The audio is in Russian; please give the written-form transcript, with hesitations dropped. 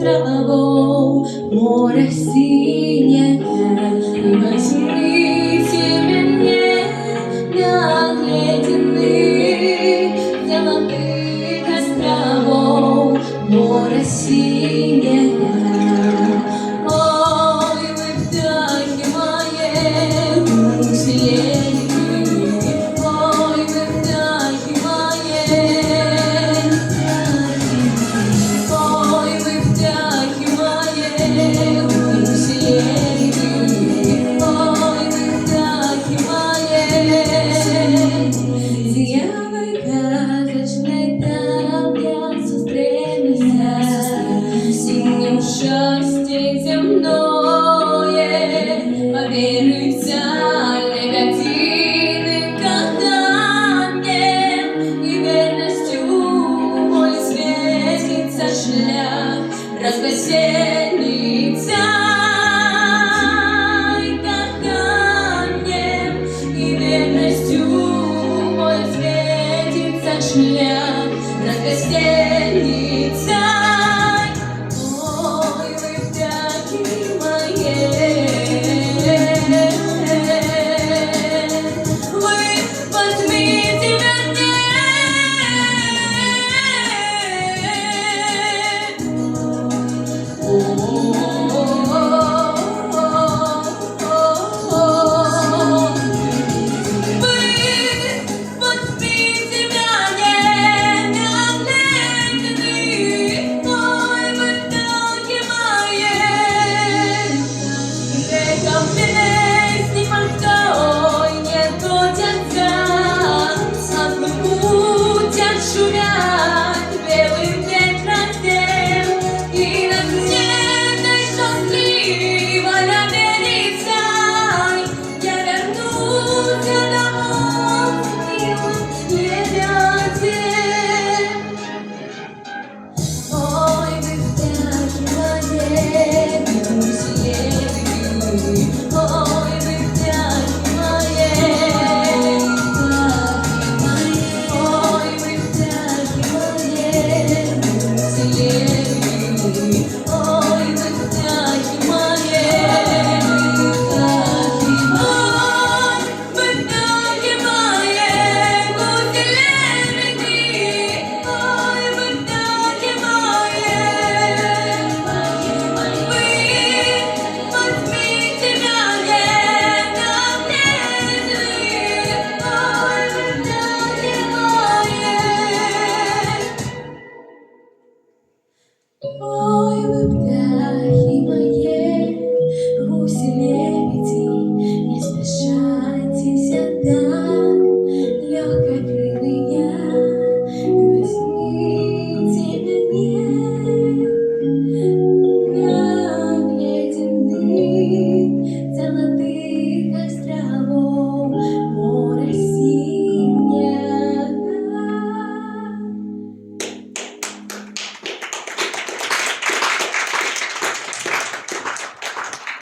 траву, море синее, возьмите меня на ледяных золотых островов, море синее. Ой, вы вдохи мои, гуси-лебеди, ой, вы вдохи мои. Ой, вы вдохи мои, гуси-лебеди, ой, вы вдохи мои. Зиявой казочной там, где встретимся, синим счастье земное, поверится лебединым катанием, и верностью мой светится шлях, раскоснется катанием, и верностью мой светится шлях, раскоснется. Ой, вы вдохи мои, вы возьмите меня. Ой, вы вдохи